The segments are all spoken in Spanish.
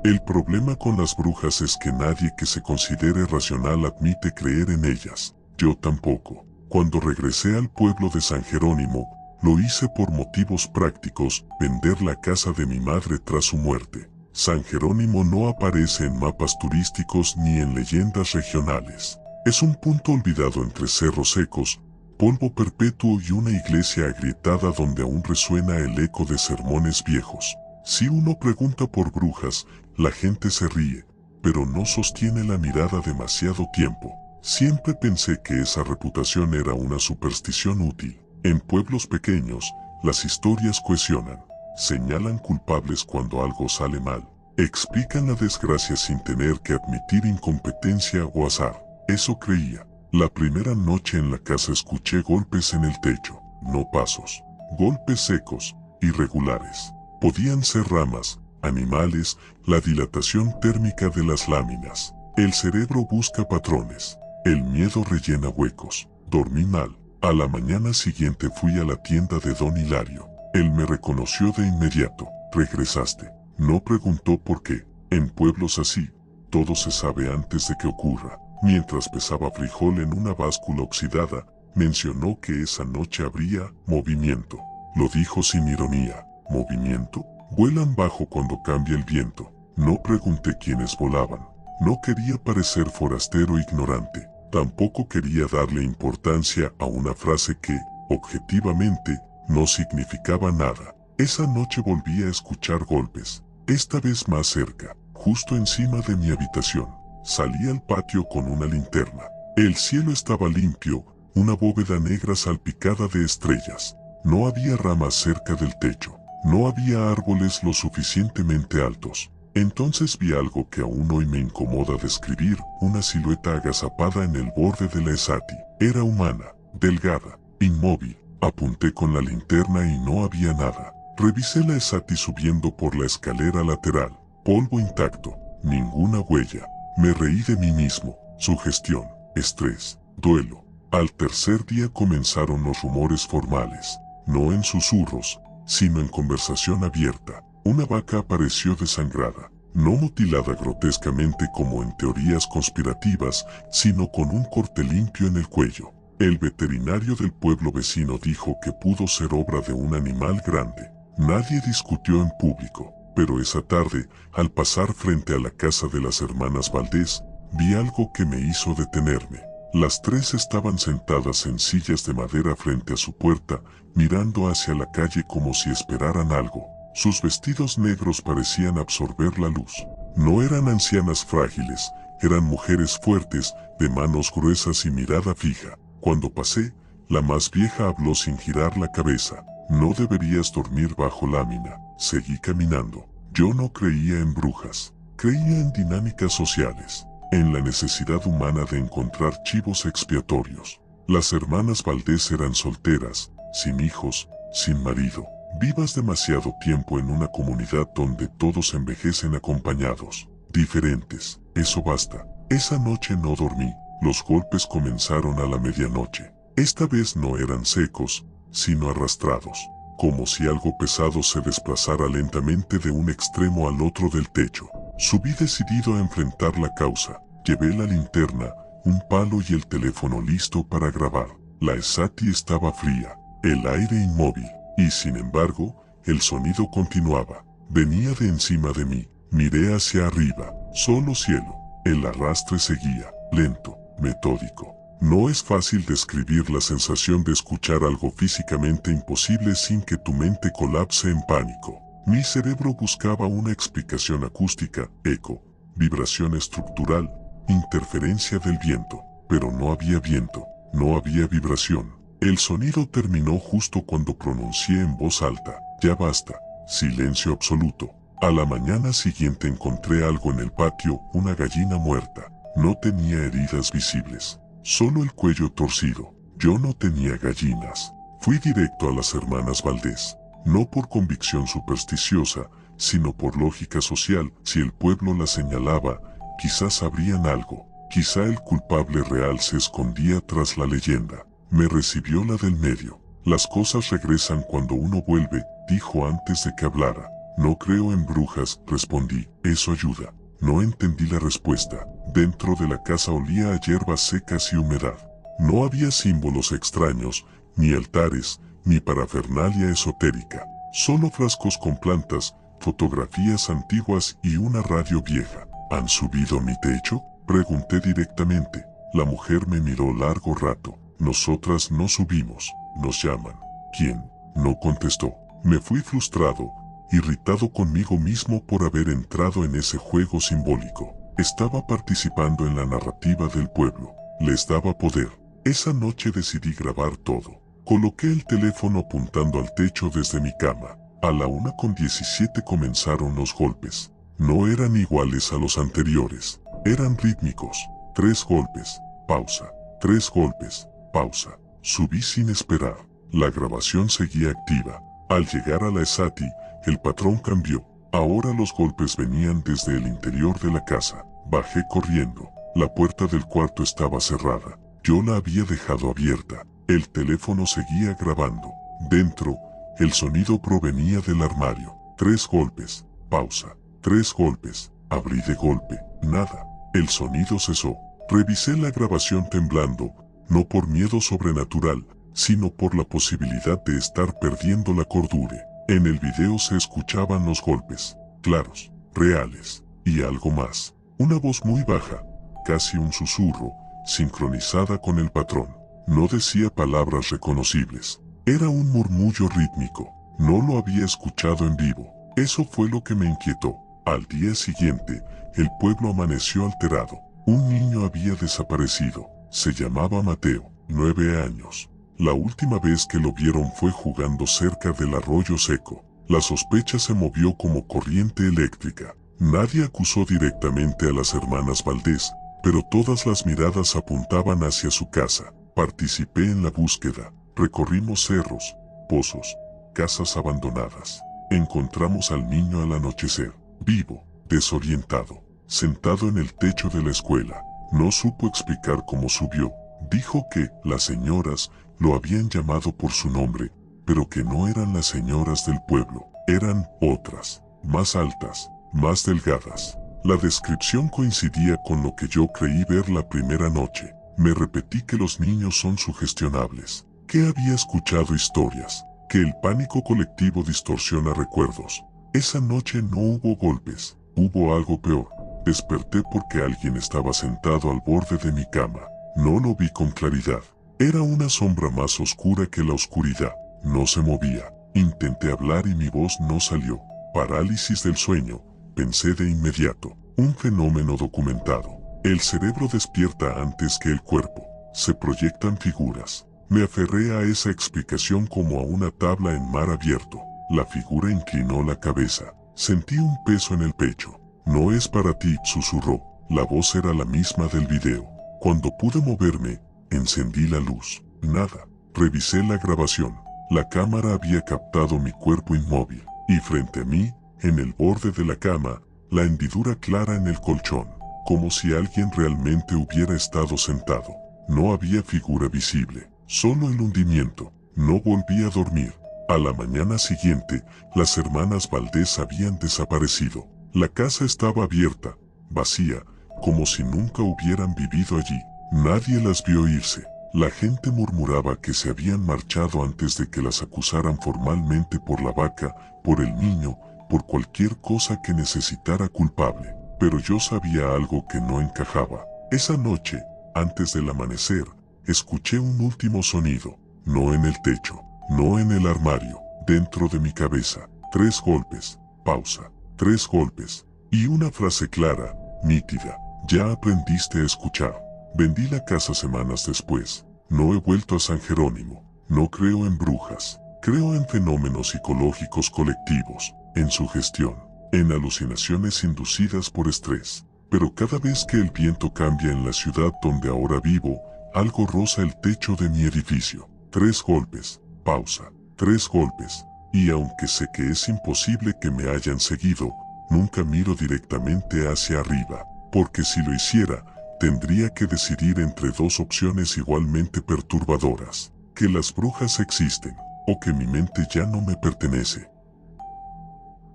El problema con las brujas es que nadie que se considere racional admite creer en ellas. Yo tampoco. Cuando regresé al pueblo de San Jerónimo, lo hice por motivos prácticos, vender la casa de mi madre tras su muerte. San Jerónimo no aparece en mapas turísticos ni en leyendas regionales. Es un punto olvidado entre cerros secos, polvo perpetuo y una iglesia agrietada donde aún resuena el eco de sermones viejos. Si uno pregunta por brujas, la gente se ríe, pero no sostiene la mirada demasiado tiempo. Siempre pensé que esa reputación era una superstición útil. En pueblos pequeños, las historias cohesionan, señalan culpables cuando algo sale mal, explican la desgracia sin tener que admitir incompetencia o azar. Eso creía. La primera noche en la casa escuché golpes en el techo, no pasos, golpes secos, irregulares. Podían ser ramas, animales, la dilatación térmica de las láminas. El cerebro busca patrones. El miedo rellena huecos. Dormí mal. A la mañana siguiente fui a la tienda de don Hilario. Él me reconoció de inmediato. Regresaste. No preguntó por qué. En pueblos así, todo se sabe antes de que ocurra. Mientras pesaba frijol en una báscula oxidada, mencionó que esa noche habría movimiento. Lo dijo sin ironía. ¿Movimiento? Vuelan bajo cuando cambia el viento. No pregunté quiénes volaban. No quería parecer forastero ignorante. Tampoco quería darle importancia a una frase que, objetivamente, no significaba nada. Esa noche volví a escuchar golpes, esta vez más cerca, justo encima de mi habitación. Salí al patio con una linterna. El cielo estaba limpio, una bóveda negra salpicada de estrellas. No había ramas cerca del techo. No había árboles lo suficientemente altos. Entonces vi algo que aún hoy me incomoda describir, una silueta agazapada en el borde de la esati. Era humana, delgada, inmóvil. Apunté con la linterna y no había nada. Revisé la esati subiendo por la escalera lateral. Polvo intacto, ninguna huella. Me reí de mí mismo. Sugestión, estrés, duelo. Al tercer día comenzaron los rumores formales, no en susurros, sino en conversación abierta. Una vaca apareció desangrada, no mutilada grotescamente como en teorías conspirativas, sino con un corte limpio en el cuello. El veterinario del pueblo vecino dijo que pudo ser obra de un animal grande. Nadie discutió en público, pero esa tarde, al pasar frente a la casa de las hermanas Valdés, vi algo que me hizo detenerme. Las tres estaban sentadas en sillas de madera frente a su puerta, mirando hacia la calle como si esperaran algo. Sus vestidos negros parecían absorber la luz. No eran ancianas frágiles, eran mujeres fuertes, de manos gruesas y mirada fija. Cuando pasé, la más vieja habló sin girar la cabeza. No deberías dormir bajo lámina. Seguí caminando. Yo no creía en brujas. Creía en dinámicas sociales, en la necesidad humana de encontrar chivos expiatorios. Las hermanas Valdés eran solteras, sin hijos, sin marido. Vivas demasiado tiempo en una comunidad donde todos envejecen acompañados, diferentes. Eso basta. Esa noche no dormí. Los golpes comenzaron a la medianoche. Esta vez no eran secos, sino arrastrados, como si algo pesado se desplazara lentamente de un extremo al otro del techo. Subí decidido a enfrentar la causa. Llevé la linterna, un palo y el teléfono listo para grabar. La esati estaba fría, el aire inmóvil. Y sin embargo, el sonido continuaba. Venía de encima de mí. Miré hacia arriba. Solo cielo. El arrastre seguía. Lento. Metódico. No es fácil describir la sensación de escuchar algo físicamente imposible sin que tu mente colapse en pánico. Mi cerebro buscaba una explicación acústica, eco, vibración estructural, interferencia del viento. Pero no había viento. No había vibración. El sonido terminó justo cuando pronuncié en voz alta. Ya basta. Silencio absoluto. A la mañana siguiente encontré algo en el patio, una gallina muerta. No tenía heridas visibles, solo el cuello torcido. Yo no tenía gallinas. Fui directo a las hermanas Valdés, no por convicción supersticiosa, sino por lógica social. Si el pueblo la señalaba, quizás sabrían algo. Quizá el culpable real se escondía tras la leyenda. Me recibió la del medio. Las cosas regresan cuando uno vuelve, dijo antes de que hablara. No creo en brujas, respondí. Eso ayuda. No entendí la respuesta. Dentro de la casa olía a hierbas secas y humedad. No había símbolos extraños, ni altares, ni parafernalia esotérica. Solo frascos con plantas, fotografías antiguas y una radio vieja. ¿Han subido a mi techo?, pregunté directamente. La mujer me miró largo rato. Nosotras no subimos, nos llaman. ¿Quién? No contestó. Me fui frustrado, irritado conmigo mismo por haber entrado en ese juego simbólico. Estaba participando en la narrativa del pueblo. Les daba poder. Esa noche decidí grabar todo. Coloqué el teléfono apuntando al techo desde mi cama. A la 1:17 comenzaron los golpes. No eran iguales a los anteriores. Eran rítmicos. 3 golpes, pausa. 3 golpes, pausa. Subí sin esperar. La grabación seguía activa. Al llegar a la ESATI, el patrón cambió. Ahora los golpes venían desde el interior de la casa. Bajé corriendo. La puerta del cuarto estaba cerrada. Yo la había dejado abierta. El teléfono seguía grabando. Dentro, el sonido provenía del armario. 3 golpes, pausa. 3 golpes. Abrí de golpe. Nada. El sonido cesó. Revisé la grabación temblando, no por miedo sobrenatural, sino por la posibilidad de estar perdiendo la cordura. En el video se escuchaban los golpes, claros, reales, y algo más. Una voz muy baja, casi un susurro, sincronizada con el patrón. No decía palabras reconocibles. Era un murmullo rítmico. No lo había escuchado en vivo. Eso fue lo que me inquietó. Al día siguiente, el pueblo amaneció alterado. Un niño había desaparecido. Se llamaba Mateo, 9 años. La última vez que lo vieron fue jugando cerca del arroyo seco. La sospecha se movió como corriente eléctrica. Nadie acusó directamente a las hermanas Valdés, pero todas las miradas apuntaban hacia su casa. Participé en la búsqueda. Recorrimos cerros, pozos, casas abandonadas. Encontramos al niño al anochecer, vivo, desorientado, sentado en el techo de la escuela. No supo explicar cómo subió. Dijo que las señoras lo habían llamado por su nombre, pero que no eran las señoras del pueblo, eran otras, más altas, más delgadas. La descripción coincidía con lo que yo creí ver la primera noche. Me repetí que los niños son sugestionables, que había escuchado historias, que el pánico colectivo distorsiona recuerdos. Esa noche no hubo golpes, hubo algo peor. Desperté porque alguien estaba sentado al borde de mi cama. No lo vi con claridad. Era una sombra más oscura que la oscuridad. No se movía. Intenté hablar y mi voz no salió. Parálisis del sueño, pensé de inmediato. Un fenómeno documentado. El cerebro despierta antes que el cuerpo. Se proyectan figuras. Me aferré a esa explicación como a una tabla en mar abierto. La figura inclinó la cabeza. Sentí un peso en el pecho. No es para ti, susurró. La voz era la misma del video. Cuando pude moverme, encendí la luz. Nada. Revisé la grabación. La cámara había captado mi cuerpo inmóvil. Y frente a mí, en el borde de la cama, la hendidura clara en el colchón. Como si alguien realmente hubiera estado sentado. No había figura visible. Solo el hundimiento. No volví a dormir. A la mañana siguiente, las hermanas Valdés habían desaparecido. La casa estaba abierta, vacía, como si nunca hubieran vivido allí. Nadie las vio irse. La gente murmuraba que se habían marchado antes de que las acusaran formalmente por la vaca, por el niño, por cualquier cosa que necesitara culpable. Pero yo sabía algo que no encajaba. Esa noche, antes del amanecer, escuché un último sonido. No en el techo, no en el armario, dentro de mi cabeza. 3 golpes, pausa. 3 golpes, y una frase clara, nítida. Ya aprendiste a escuchar. Vendí la casa semanas después. No he vuelto a San Jerónimo. No creo en brujas. Creo en fenómenos psicológicos colectivos, en sugestión, en alucinaciones inducidas por estrés. Pero cada vez que el viento cambia en la ciudad donde ahora vivo, algo roza el techo de mi edificio. 3 golpes, pausa. 3 golpes. Y aunque sé que es imposible que me hayan seguido, nunca miro directamente hacia arriba, porque si lo hiciera, tendría que decidir entre 2 opciones igualmente perturbadoras: que las brujas existen, o que mi mente ya no me pertenece.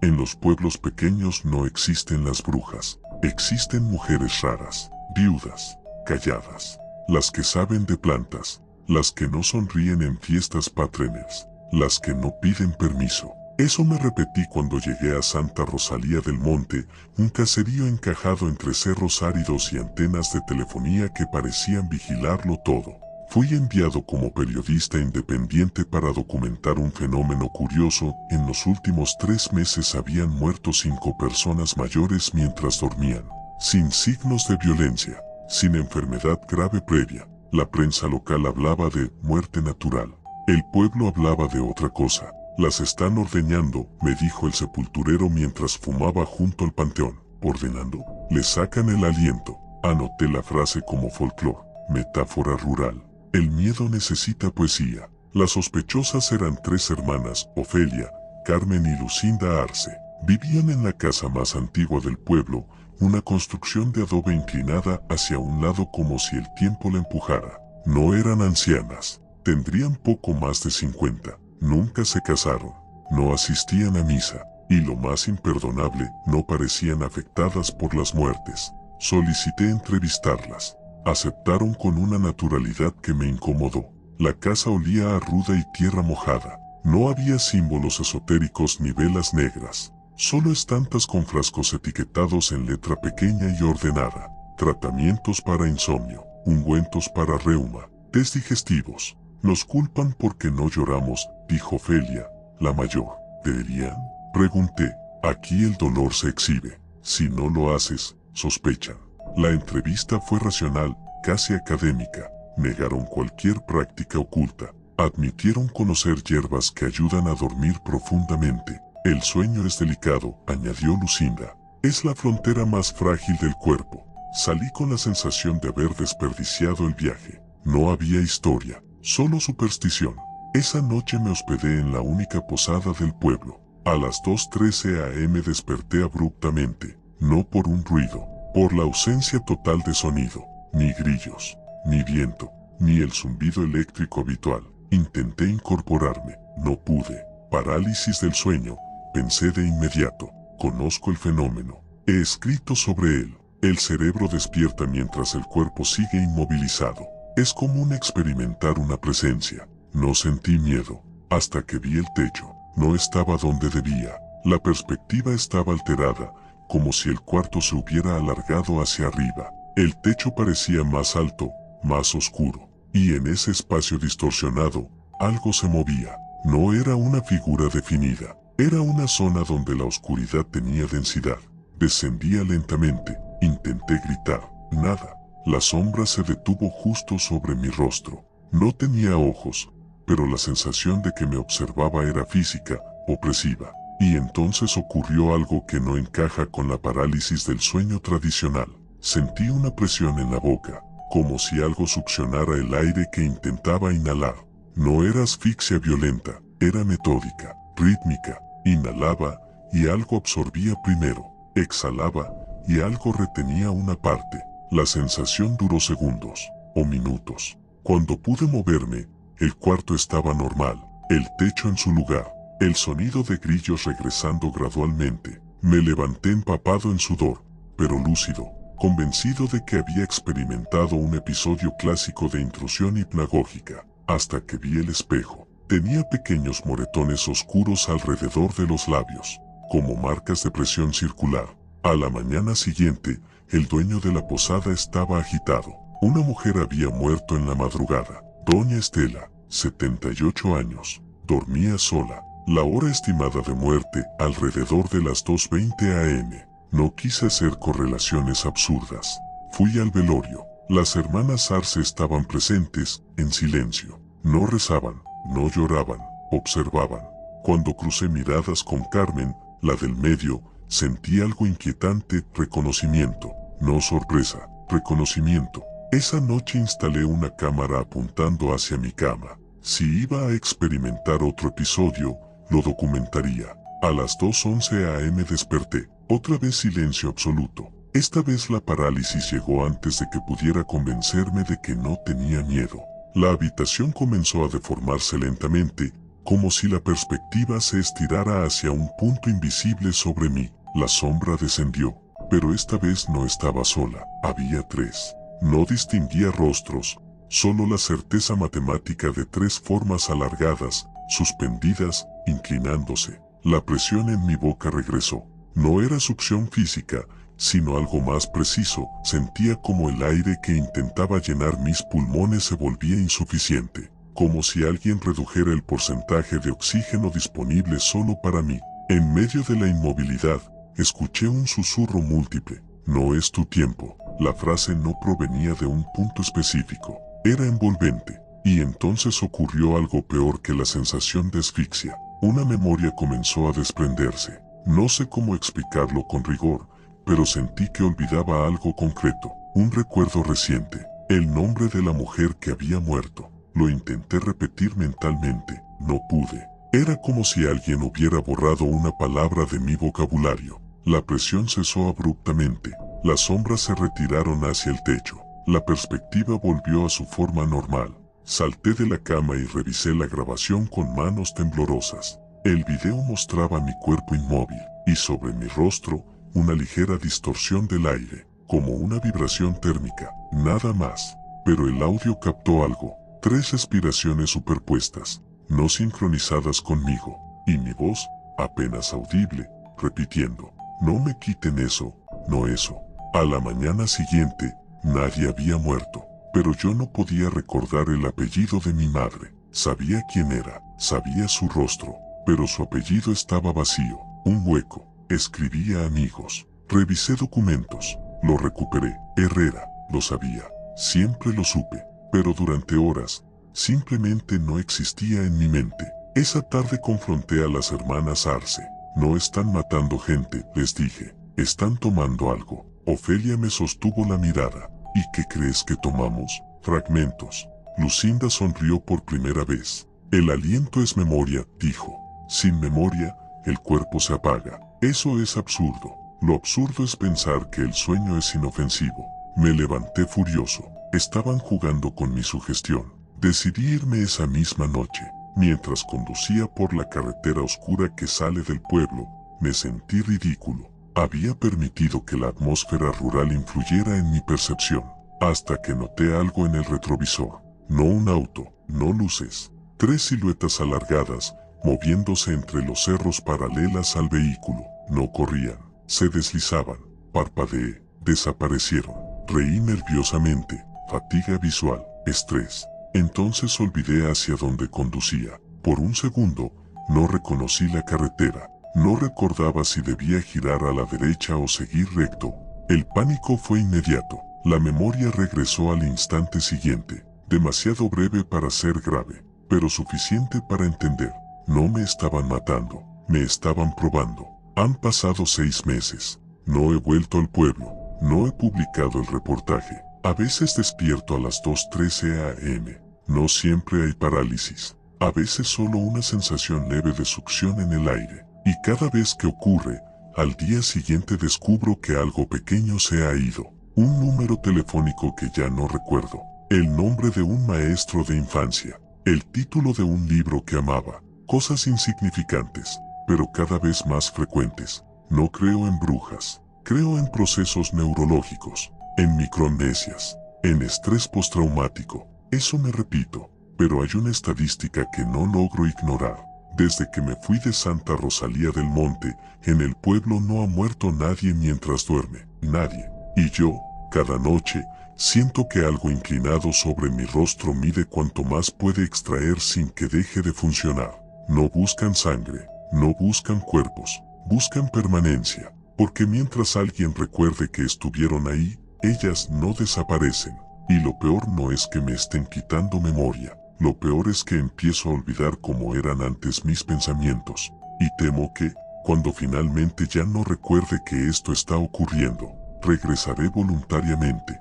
En los pueblos pequeños no existen las brujas. Existen mujeres raras, viudas, calladas, las que saben de plantas, las que no sonríen en fiestas patrones, las que no piden permiso. Eso me repetí cuando llegué a Santa Rosalía del Monte, un caserío encajado entre cerros áridos y antenas de telefonía que parecían vigilarlo todo. Fui enviado como periodista independiente para documentar un fenómeno curioso. En los últimos 3 meses habían muerto 5 personas mayores mientras dormían, sin signos de violencia, sin enfermedad grave previa. La prensa local hablaba de muerte natural. El pueblo hablaba de otra cosa. Las están ordeñando, me dijo el sepulturero mientras fumaba junto al panteón. Ordenando, le sacan el aliento. Anoté la frase como folclore, metáfora rural. El miedo necesita poesía. Las sospechosas eran 3 hermanas, Ofelia, Carmen y Lucinda Arce. Vivían en la casa más antigua del pueblo, una construcción de adobe inclinada hacia un lado como si el tiempo la empujara. No eran ancianas, tendrían poco más de 50. Nunca se casaron, no asistían a misa, y lo más imperdonable, no parecían afectadas por las muertes. Solicité entrevistarlas. Aceptaron con una naturalidad que me incomodó. La casa olía a ruda y tierra mojada. No había símbolos esotéricos ni velas negras. Solo estantas con frascos etiquetados en letra pequeña y ordenada. Tratamientos para insomnio, ungüentos para reuma, test digestivos. Nos culpan porque no lloramos, dijo Ofelia, la mayor. ¿Deberían? Pregunté. Aquí el dolor se exhibe. Si no lo haces, sospechan. La entrevista fue racional, casi académica. Negaron cualquier práctica oculta. Admitieron conocer hierbas que ayudan a dormir profundamente. El sueño es delicado, añadió Lucinda. Es la frontera más frágil del cuerpo. Salí con la sensación de haber desperdiciado el viaje. No había historia, solo superstición. Esa noche me hospedé en la única posada del pueblo. A las 2:13 a.m. desperté abruptamente, no por un ruido, por la ausencia total de sonido, ni grillos, ni viento, ni el zumbido eléctrico habitual. Intenté incorporarme, no pude. Parálisis del sueño, pensé de inmediato. Conozco el fenómeno. He escrito sobre él. El cerebro despierta mientras el cuerpo sigue inmovilizado. Es común experimentar una presencia. No sentí miedo, hasta que vi el techo. No estaba donde debía. La perspectiva estaba alterada, como si el cuarto se hubiera alargado hacia arriba. El techo parecía más alto, más oscuro, y en ese espacio distorsionado, algo se movía. No era una figura definida, era una zona donde la oscuridad tenía densidad. Descendía lentamente, intenté gritar, nada. La sombra se detuvo justo sobre mi rostro. No tenía ojos, pero la sensación de que me observaba era física, opresiva. Y entonces ocurrió algo que no encaja con la parálisis del sueño tradicional. Sentí una presión en la boca, como si algo succionara el aire que intentaba inhalar. No era asfixia violenta, era metódica, rítmica. Inhalaba, y algo absorbía primero. Exhalaba, y algo retenía una parte. La sensación duró segundos, o minutos. Cuando pude moverme, el cuarto estaba normal, el techo en su lugar, el sonido de grillos regresando gradualmente. Me levanté empapado en sudor, pero lúcido, convencido de que había experimentado un episodio clásico de intrusión hipnagógica, hasta que vi el espejo. Tenía pequeños moretones oscuros alrededor de los labios, como marcas de presión circular. A la mañana siguiente, el dueño de la posada estaba agitado. Una mujer había muerto en la madrugada. Doña Estela, 78 años, dormía sola. La hora estimada de muerte, alrededor de las 2:20 a.m. No quise hacer correlaciones absurdas. Fui al velorio. Las hermanas Arce estaban presentes, en silencio. No rezaban, no lloraban, observaban. Cuando crucé miradas con Carmen, la del medio, sentí algo inquietante, reconocimiento, no sorpresa, reconocimiento. Esa noche instalé una cámara apuntando hacia mi cama. Si iba a experimentar otro episodio, lo documentaría. A las 2:11 a.m. desperté, otra vez silencio absoluto. Esta vez la parálisis llegó antes de que pudiera convencerme de que no tenía miedo. La habitación comenzó a deformarse lentamente, como si la perspectiva se estirara hacia un punto invisible sobre mí. La sombra descendió, pero esta vez no estaba sola, había tres. No distinguía rostros, solo la certeza matemática de tres formas alargadas, suspendidas, inclinándose. La presión en mi boca regresó. No era succión física, sino algo más preciso. Sentía como el aire que intentaba llenar mis pulmones se volvía insuficiente, como si alguien redujera el porcentaje de oxígeno disponible solo para mí. En medio de la inmovilidad, escuché un susurro múltiple. No es tu tiempo. La frase no provenía de un punto específico. Era envolvente. Y entonces ocurrió algo peor que la sensación de asfixia. Una memoria comenzó a desprenderse. No sé cómo explicarlo con rigor, pero sentí que olvidaba algo concreto. Un recuerdo reciente. El nombre de la mujer que había muerto. Lo intenté repetir mentalmente. No pude. Era como si alguien hubiera borrado una palabra de mi vocabulario. La presión cesó abruptamente. Las sombras se retiraron hacia el techo. La perspectiva volvió a su forma normal. Salté de la cama y revisé la grabación con manos temblorosas. El video mostraba mi cuerpo inmóvil, y sobre mi rostro, una ligera distorsión del aire, como una vibración térmica, nada más. Pero el audio captó algo, 3 respiraciones superpuestas, no sincronizadas conmigo, y mi voz, apenas audible, repitiendo, no me quiten eso, no eso. A la mañana siguiente, nadie había muerto, pero yo no podía recordar el apellido de mi madre. Sabía quién era, sabía su rostro, pero su apellido estaba vacío, un hueco. Escribía amigos, revisé documentos, lo recuperé. Herrera, lo sabía, siempre lo supe, pero durante horas, simplemente no existía en mi mente. Esa tarde confronté a las hermanas Arce. No están matando gente, les dije, están tomando algo. Ofelia me sostuvo la mirada. ¿Y qué crees que tomamos? Fragmentos. Lucinda sonrió por primera vez. El aliento es memoria, dijo. Sin memoria, el cuerpo se apaga. Eso es absurdo. Lo absurdo es pensar que el sueño es inofensivo. Me levanté furioso. Estaban jugando con mi sugestión. Decidí irme esa misma noche. Mientras conducía por la carretera oscura que sale del pueblo, me sentí ridículo. Había permitido que la atmósfera rural influyera en mi percepción, hasta que noté algo en el retrovisor. No un auto, no luces. 3 siluetas alargadas, moviéndose entre los cerros paralelas al vehículo. No corrían, se deslizaban. Parpadeé, desaparecieron. Reí nerviosamente, fatiga visual, estrés. Entonces olvidé hacia dónde conducía. Por un segundo, no reconocí la carretera. No recordaba si debía girar a la derecha o seguir recto. El pánico fue inmediato. La memoria regresó al instante siguiente. Demasiado breve para ser grave, pero suficiente para entender. No me estaban matando, me estaban probando. Han pasado 6 meses. No he vuelto al pueblo. No he publicado el reportaje. A veces despierto a las 2:13 a.m. No siempre hay parálisis. A veces solo una sensación leve de succión en el aire. Y cada vez que ocurre, al día siguiente descubro que algo pequeño se ha ido. Un número telefónico que ya no recuerdo. El nombre de un maestro de infancia. El título de un libro que amaba. Cosas insignificantes, pero cada vez más frecuentes. No creo en brujas. Creo en procesos neurológicos, en microamnesias, en estrés postraumático. Eso me repito, pero hay una estadística que no logro ignorar. Desde que me fui de Santa Rosalía del Monte, en el pueblo no ha muerto nadie mientras duerme. Nadie. Y yo, cada noche, siento que algo inclinado sobre mi rostro mide cuanto más puede extraer sin que deje de funcionar. No buscan sangre, no buscan cuerpos, buscan permanencia. Porque mientras alguien recuerde que estuvieron ahí, ellas no desaparecen. Y lo peor no es que me estén quitando memoria. Lo peor es que empiezo a olvidar cómo eran antes mis pensamientos. Y temo que, cuando finalmente ya no recuerde que esto está ocurriendo, regresaré voluntariamente.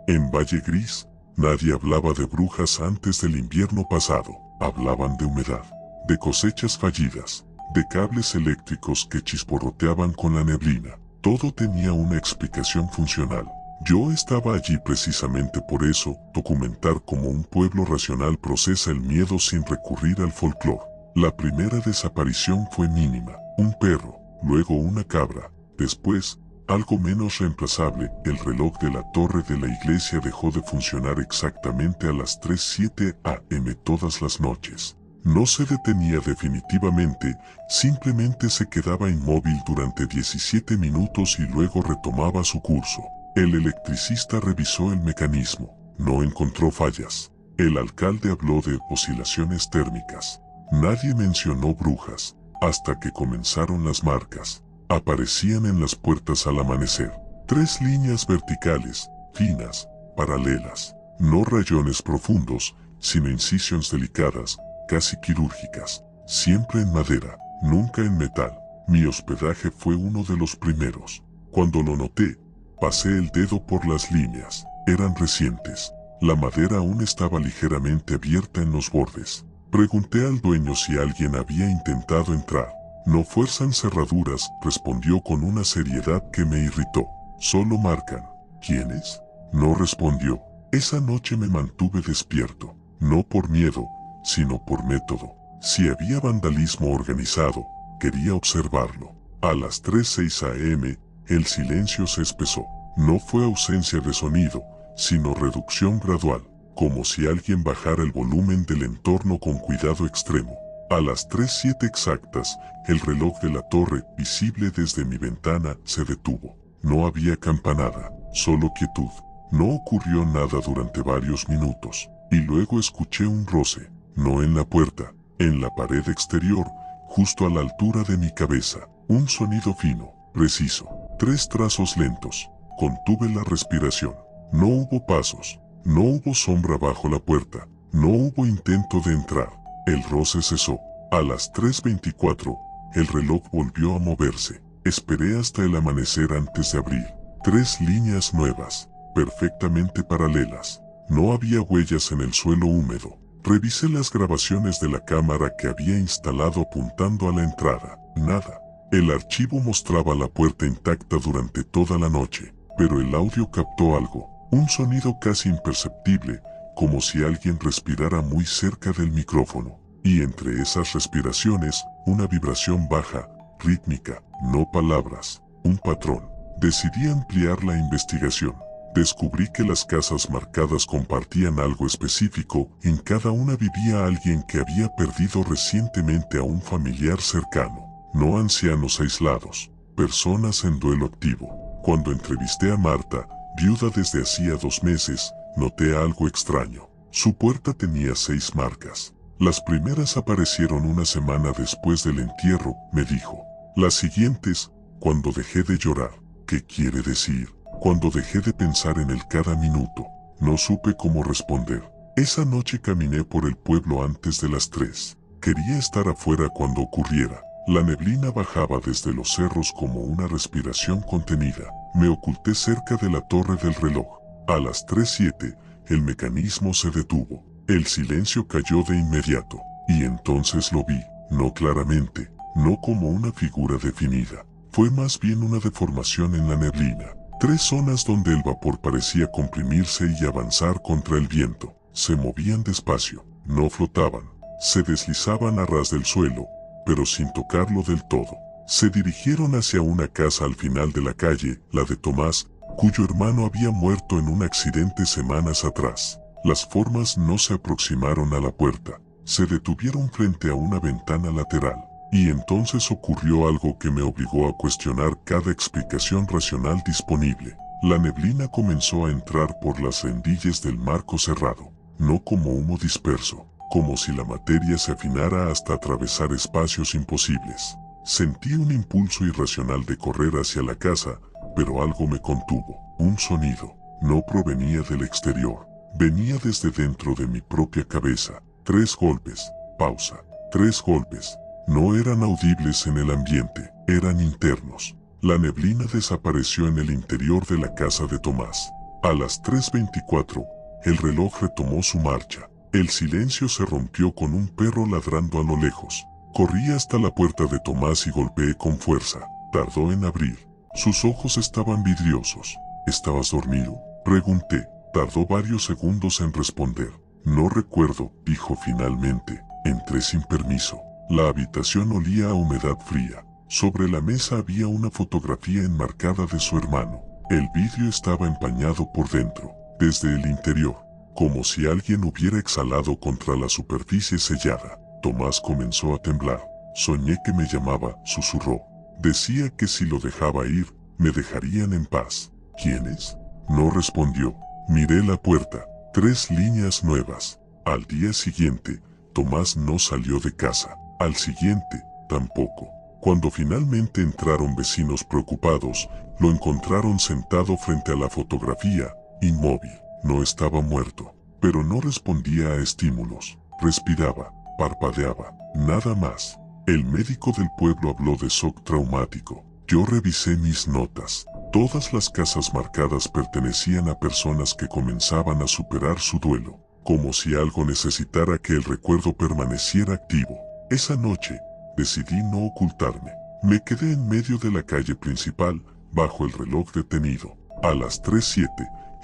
En Valle Gris, nadie hablaba de brujas antes del invierno pasado. Hablaban de humedad, de cosechas fallidas, de cables eléctricos que chisporroteaban con la neblina. Todo tenía una explicación funcional. Yo estaba allí precisamente por eso, documentar cómo un pueblo racional procesa el miedo sin recurrir al folclore. La primera desaparición fue mínima, un perro, luego una cabra, después, algo menos reemplazable, el reloj de la torre de la iglesia dejó de funcionar exactamente a las 3:07 am todas las noches. No se detenía definitivamente, simplemente se quedaba inmóvil durante 17 minutos y luego retomaba su curso. El electricista revisó el mecanismo, no encontró fallas. El alcalde habló de oscilaciones térmicas. Nadie mencionó brujas, hasta que comenzaron las marcas. Aparecían en las puertas al amanecer. 3 líneas verticales, finas, paralelas. No rayones profundos, sino incisiones delicadas, casi quirúrgicas. Siempre en madera, nunca en metal. Mi hospedaje fue uno de los primeros. Cuando lo noté, pasé el dedo por las líneas. Eran recientes. La madera aún estaba ligeramente abierta en los bordes. Pregunté al dueño si alguien había intentado entrar. No fuerzan cerraduras, respondió con una seriedad que me irritó. Solo marcan. ¿Quiénes? No respondió. Esa noche me mantuve despierto, no por miedo, sino por método. Si había vandalismo organizado, quería observarlo. A las 3:06 am, el silencio se espesó. No fue ausencia de sonido, sino reducción gradual, como si alguien bajara el volumen del entorno con cuidado extremo. A las 3:07 exactas, el reloj de la torre, visible desde mi ventana, se detuvo. No había campanada, solo quietud. No ocurrió nada durante varios minutos, y luego escuché un roce, no en la puerta, en la pared exterior, justo a la altura de mi cabeza. Un sonido fino, preciso. 3 trazos lentos. Contuve la respiración. No hubo pasos, no hubo sombra bajo la puerta, no hubo intento de entrar. El roce cesó. A las 3:24, el reloj volvió a moverse. Esperé hasta el amanecer antes de abrir. 3 líneas nuevas, perfectamente paralelas. No había huellas en el suelo húmedo. Revisé las grabaciones de la cámara que había instalado apuntando a la entrada. Nada. El archivo mostraba la puerta intacta durante toda la noche, pero el audio captó algo. Un sonido casi imperceptible, como si alguien respirara muy cerca del micrófono. Y entre esas respiraciones, una vibración baja, rítmica, no palabras, un patrón. Decidí ampliar la investigación. Descubrí que las casas marcadas compartían algo específico, en cada una vivía alguien que había perdido recientemente a un familiar cercano. No ancianos aislados, personas en duelo activo. Cuando entrevisté a Marta, viuda desde hacía 2 meses, noté algo extraño. Su puerta tenía 6 marcas. Las primeras aparecieron una semana después del entierro, me dijo. Las siguientes, cuando dejé de llorar. ¿Qué quiere decir? Cuando dejé de pensar en él cada minuto. No supe cómo responder. Esa noche caminé por el pueblo antes de las 3. Quería estar afuera cuando ocurriera. La neblina bajaba desde los cerros como una respiración contenida. Me oculté cerca de la torre del reloj. A las 3:07, el mecanismo se detuvo. El silencio cayó de inmediato. Y entonces lo vi, no claramente, no como una figura definida. Fue más bien una deformación en la neblina. 3 zonas donde el vapor parecía comprimirse y avanzar contra el viento. Se movían despacio, no flotaban. Se deslizaban a ras del suelo, pero sin tocarlo del todo. Se dirigieron hacia una casa al final de la calle, la de Tomás, cuyo hermano había muerto en un accidente semanas atrás. Las formas no se aproximaron a la puerta, se detuvieron frente a una ventana lateral. Y entonces ocurrió algo que me obligó a cuestionar cada explicación racional disponible. La neblina comenzó a entrar por las rendillas del marco cerrado, no como humo disperso, como si la materia se afinara hasta atravesar espacios imposibles. Sentí un impulso irracional de correr hacia la casa, pero algo me contuvo. Un sonido. No provenía del exterior. Venía desde dentro de mi propia cabeza. 3 golpes. Pausa. 3 golpes. No eran audibles en el ambiente, eran internos. La neblina desapareció en el interior de la casa de Tomás. A las 3:24, el reloj retomó su marcha. El silencio se rompió con un perro ladrando a lo lejos. Corrí hasta la puerta de Tomás y golpeé con fuerza. Tardó en abrir. Sus ojos estaban vidriosos. ¿Estabas dormido?, pregunté. Tardó varios segundos en responder. No recuerdo, dijo finalmente. Entré sin permiso. La habitación olía a humedad fría. Sobre la mesa había una fotografía enmarcada de su hermano. El vidrio estaba empañado por dentro, desde el interior, como si alguien hubiera exhalado contra la superficie sellada. Tomás comenzó a temblar. Soñé que me llamaba, susurró. Decía que si lo dejaba ir, me dejarían en paz. ¿Quiénes? No respondió. Miré la puerta. 3 líneas nuevas. Al día siguiente, Tomás no salió de casa. Al siguiente, tampoco. Cuando finalmente entraron vecinos preocupados, lo encontraron sentado frente a la fotografía, inmóvil. No estaba muerto, pero no respondía a estímulos. Respiraba, parpadeaba, nada más. El médico del pueblo habló de shock traumático. Yo revisé mis notas. Todas las casas marcadas pertenecían a personas que comenzaban a superar su duelo, como si algo necesitara que el recuerdo permaneciera activo. Esa noche, decidí no ocultarme. Me quedé en medio de la calle principal, bajo el reloj detenido. A las 3:07,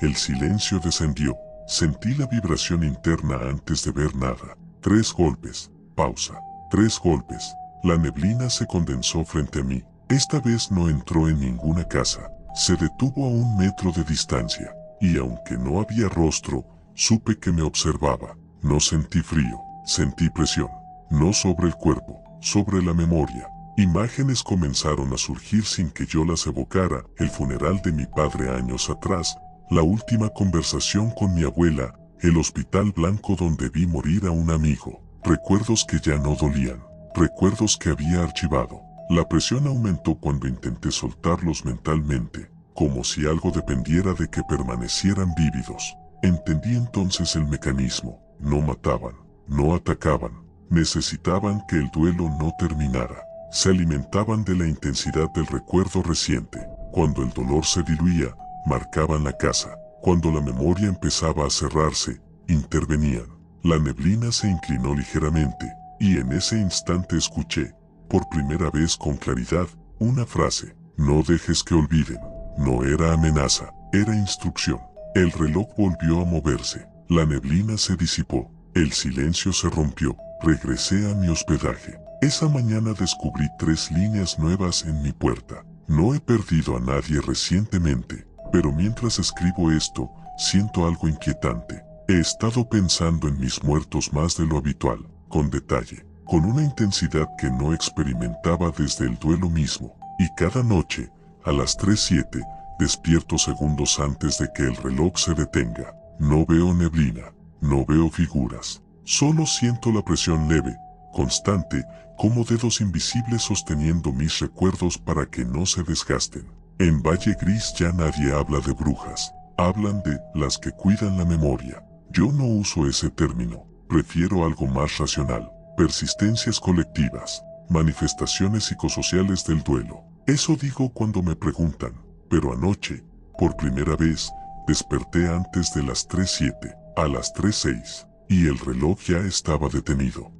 el silencio descendió. Sentí la vibración interna antes de ver nada. 3 golpes. Pausa. 3 golpes. La neblina se condensó frente a mí. Esta vez no entró en ninguna casa. Se detuvo a 1 metro de distancia, y aunque no había rostro, supe que me observaba. No sentí frío, sentí presión. No sobre el cuerpo, sobre la memoria. Imágenes comenzaron a surgir sin que yo las evocara: el funeral de mi padre años atrás, la última conversación con mi abuela, el hospital blanco donde vi morir a un amigo. Recuerdos que ya no dolían, recuerdos que había archivado. La presión aumentó cuando intenté soltarlos mentalmente, como si algo dependiera de que permanecieran vívidos. Entendí entonces el mecanismo. No mataban, no atacaban, necesitaban que el duelo no terminara. Se alimentaban de la intensidad del recuerdo reciente. Cuando el dolor se diluía, marcaban la casa. Cuando la memoria empezaba a cerrarse, intervenían. La neblina se inclinó ligeramente, y en ese instante escuché, por primera vez con claridad, una frase: no dejes que olviden. No era amenaza, era instrucción. El reloj volvió a moverse, la neblina se disipó, el silencio se rompió. Regresé a mi hospedaje. Esa mañana descubrí 3 líneas nuevas en mi puerta. No he perdido a nadie recientemente, pero mientras escribo esto, siento algo inquietante. He estado pensando en mis muertos más de lo habitual, con detalle, con una intensidad que no experimentaba desde el duelo mismo. Y cada noche, a las 3:07, despierto segundos antes de que el reloj se detenga. No veo neblina, no veo figuras. Solo siento la presión leve, constante, como dedos invisibles sosteniendo mis recuerdos para que no se desgasten. En Valle Gris ya nadie habla de brujas. Hablan de las que cuidan la memoria. Yo no uso ese término. Prefiero algo más racional. Persistencias colectivas. Manifestaciones psicosociales del duelo. Eso digo cuando me preguntan. Pero anoche, por primera vez, desperté antes de las 3:07, a las 3:06, y el reloj ya estaba detenido.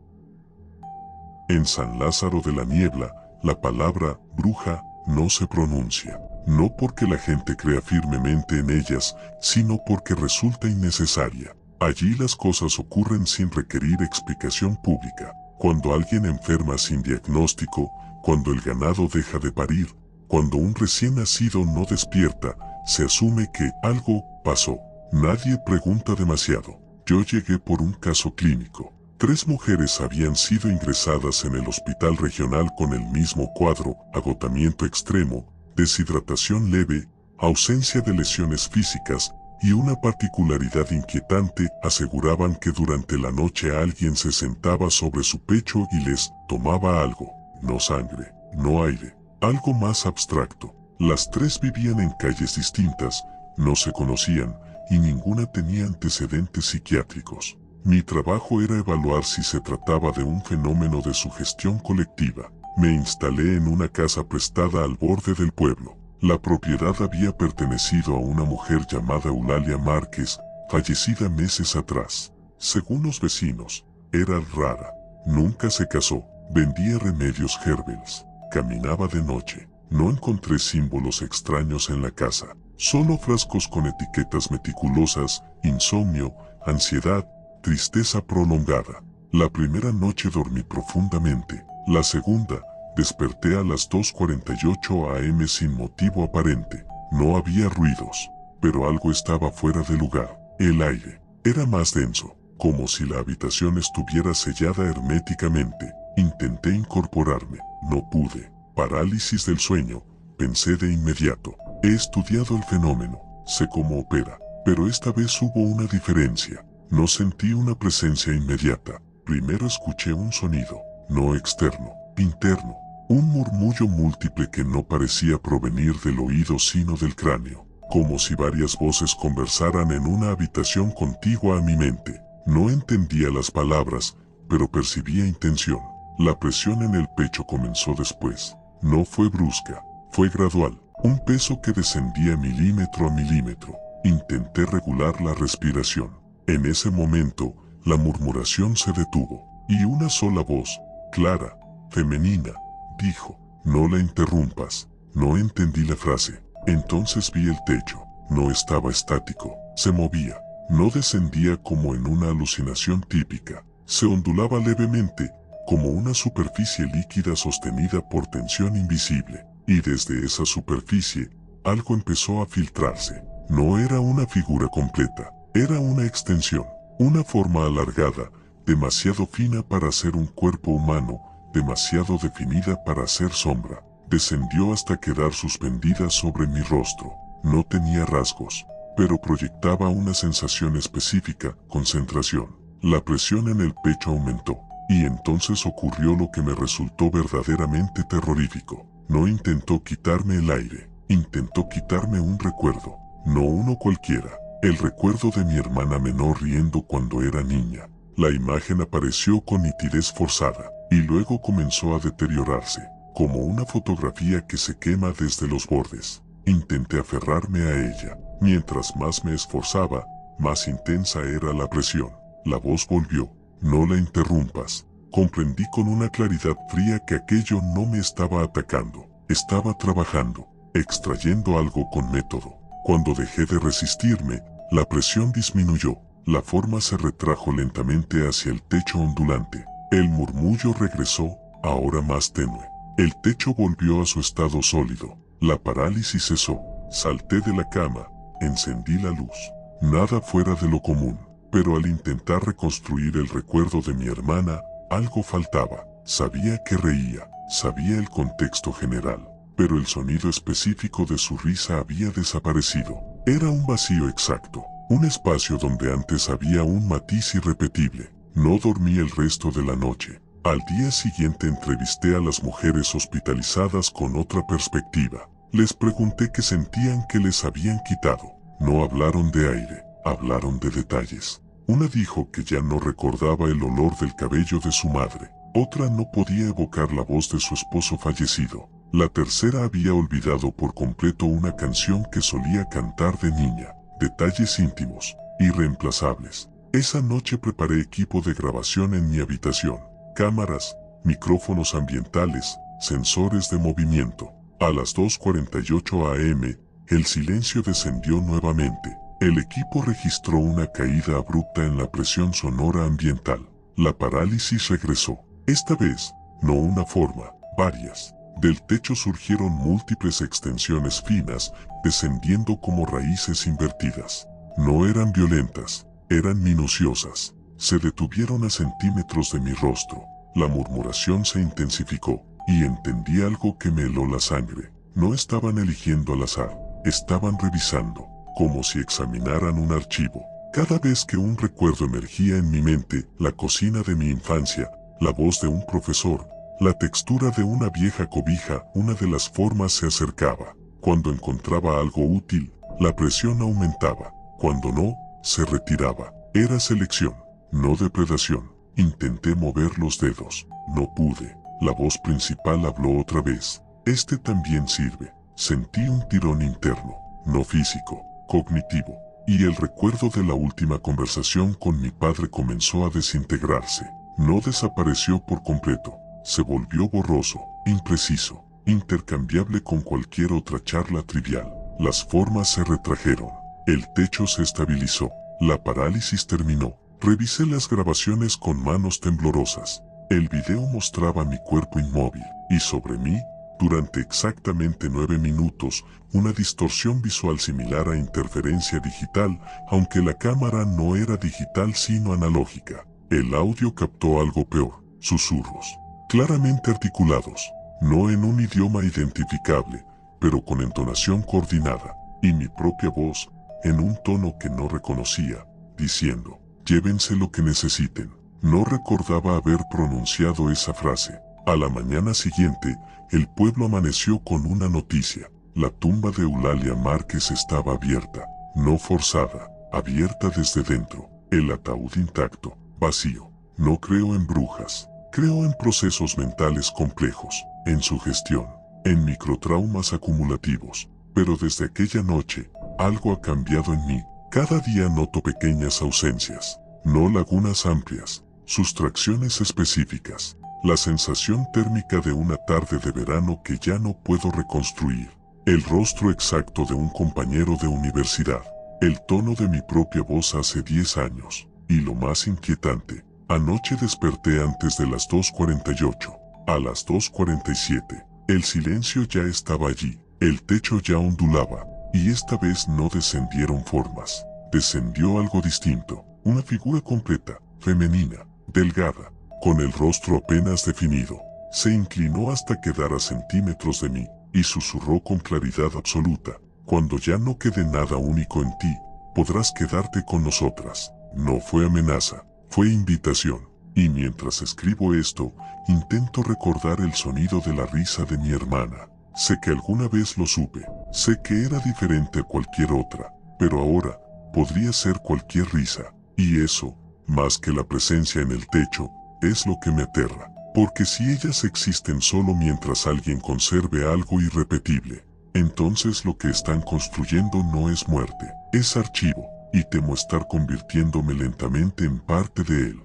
En San Lázaro de la Niebla, la palabra bruja no se pronuncia. No porque la gente crea firmemente en ellas, sino porque resulta innecesaria. Allí las cosas ocurren sin requerir explicación pública. Cuando alguien enferma sin diagnóstico, cuando el ganado deja de parir, cuando un recién nacido no despierta, se asume que algo pasó. Nadie pregunta demasiado. Yo llegué por un caso clínico. 3 mujeres habían sido ingresadas en el hospital regional con el mismo cuadro: agotamiento extremo, deshidratación leve, ausencia de lesiones físicas, y una particularidad inquietante: aseguraban que durante la noche alguien se sentaba sobre su pecho y les tomaba algo. No sangre, no aire, algo más abstracto. Las 3 vivían en calles distintas, no se conocían, y ninguna tenía antecedentes psiquiátricos. Mi trabajo era evaluar si se trataba de un fenómeno de sugestión colectiva. Me instalé en una casa prestada al borde del pueblo. La propiedad había pertenecido a una mujer llamada Eulalia Márquez, fallecida meses atrás. Según los vecinos, era rara. Nunca se casó, vendía remedios herbales, caminaba de noche. No encontré símbolos extraños en la casa, solo frascos con etiquetas meticulosas, insomnio, ansiedad, tristeza prolongada. La primera noche dormí profundamente, la segunda, desperté a las 2:48 am sin motivo aparente. No había ruidos, pero algo estaba fuera de lugar. El aire era más denso, como si la habitación estuviera sellada herméticamente. Intenté incorporarme, no pude. Parálisis del sueño, pensé de inmediato. He estudiado el fenómeno, sé cómo opera, pero esta vez hubo una diferencia. No sentí una presencia inmediata. Primero escuché un sonido, no externo, interno. Un murmullo múltiple que no parecía provenir del oído sino del cráneo, como si varias voces conversaran en una habitación contigua a mi mente. No entendía las palabras, pero percibía intención. La presión en el pecho comenzó después. No fue brusca, fue gradual, un peso que descendía milímetro a milímetro. Intenté regular la respiración. En ese momento, la murmuración se detuvo, y una sola voz, clara, femenina, dijo: no la interrumpas. No entendí la frase. Entonces vi el techo. No estaba estático, se movía. No descendía como en una alucinación típica. Se ondulaba levemente, como una superficie líquida sostenida por tensión invisible. Y desde esa superficie, algo empezó a filtrarse. No era una figura completa, era una extensión, una forma alargada, demasiado fina para ser un cuerpo humano, demasiado definida para ser sombra. Descendió hasta quedar suspendida sobre mi rostro. No tenía rasgos, pero proyectaba una sensación específica, concentración. La presión en el pecho aumentó, y entonces ocurrió lo que me resultó verdaderamente terrorífico. No intentó quitarme el aire, intentó quitarme un recuerdo, no uno cualquiera, el recuerdo de mi hermana menor riendo cuando era niña. La imagen apareció con nitidez forzada, y luego comenzó a deteriorarse, como una fotografía que se quema desde los bordes. Intenté aferrarme a ella. Mientras más me esforzaba, más intensa era la presión. La voz volvió: no la interrumpas. Comprendí con una claridad fría que aquello no me estaba atacando. Estaba trabajando, extrayendo algo con método. Cuando dejé de resistirme, la presión disminuyó. La forma se retrajo lentamente hacia el techo ondulante. El murmullo regresó, ahora más tenue. El techo volvió a su estado sólido. La parálisis cesó. Salté de la cama, encendí la luz. Nada fuera de lo común, pero al intentar reconstruir el recuerdo de mi hermana, algo faltaba. Sabía que reía, sabía el contexto general, pero el sonido específico de su risa había desaparecido. Era un vacío exacto, un espacio donde antes había un matiz irrepetible. No dormí el resto de la noche. Al día siguiente entrevisté a las mujeres hospitalizadas con otra perspectiva. Les pregunté qué sentían que les habían quitado. No hablaron de aire, hablaron de detalles. Una dijo que ya no recordaba el olor del cabello de su madre. Otra no podía evocar la voz de su esposo fallecido. La tercera había olvidado por completo una canción que solía cantar de niña. Detalles íntimos, irreemplazables. Esa noche preparé equipo de grabación en mi habitación. Cámaras, micrófonos ambientales, sensores de movimiento. A las 2:48 am, el silencio descendió nuevamente. El equipo registró una caída abrupta en la presión sonora ambiental. La parálisis regresó. Esta vez, no una forma, varias. Del techo surgieron múltiples extensiones finas, descendiendo como raíces invertidas. No eran violentas, eran minuciosas. Se detuvieron a centímetros de mi rostro. La murmuración se intensificó, y entendí algo que me heló la sangre. No estaban eligiendo al azar, estaban revisando, como si examinaran un archivo. Cada vez que un recuerdo emergía en mi mente, la cocina de mi infancia, la voz de un profesor, la textura de una vieja cobija, una de las formas se acercaba. Cuando encontraba algo útil, la presión aumentaba. Cuando no, se retiraba. Era selección, no depredación. Intenté mover los dedos. No pude. La voz principal habló otra vez. Este también sirve. Sentí un tirón interno, no físico, cognitivo. Y el recuerdo de la última conversación con mi padre comenzó a desintegrarse. No desapareció por completo. Se volvió borroso, impreciso. intercambiable con cualquier otra charla trivial. Las formas se retrajeron. El techo se estabilizó. La parálisis terminó. Revisé las grabaciones con manos temblorosas. El video mostraba mi cuerpo inmóvil, y sobre mí, durante exactamente 9 minutos, una distorsión visual similar a interferencia digital, aunque la cámara no era digital sino analógica. El audio captó algo peor, susurros, claramente articulados, no en un idioma identificable, pero con entonación coordinada, y mi propia voz, en un tono que no reconocía, diciendo, llévense lo que necesiten. No recordaba haber pronunciado esa frase. A la mañana siguiente, el pueblo amaneció con una noticia. La tumba de Eulalia Márquez estaba abierta, no forzada, abierta desde dentro. El ataúd intacto, vacío. No creo en brujas. Creo en procesos mentales complejos, en sugestión, en microtraumas acumulativos. Pero desde aquella noche, algo ha cambiado en mí. Cada día noto pequeñas ausencias, no lagunas amplias, sustracciones específicas. La sensación térmica de una tarde de verano que ya no puedo reconstruir. El rostro exacto de un compañero de universidad. El tono de mi propia voz hace 10 años. Y lo más inquietante, anoche desperté antes de las 2:48. A las 2:47, el silencio ya estaba allí. El techo ya ondulaba. Y esta vez no descendieron formas. Descendió algo distinto. Una figura completa, femenina, delgada, con el rostro apenas definido. Se inclinó hasta quedar a centímetros de mí, y susurró con claridad absoluta, cuando ya no quede nada único en ti, podrás quedarte con nosotras. No fue amenaza, fue invitación. Y mientras escribo esto, intento recordar el sonido de la risa de mi hermana. Sé que alguna vez lo supe, sé que era diferente a cualquier otra, pero ahora, podría ser cualquier risa. Y eso, más que la presencia en el techo, es lo que me aterra, porque si ellas existen solo mientras alguien conserve algo irrepetible, entonces lo que están construyendo no es muerte, es archivo, y temo estar convirtiéndome lentamente en parte de él.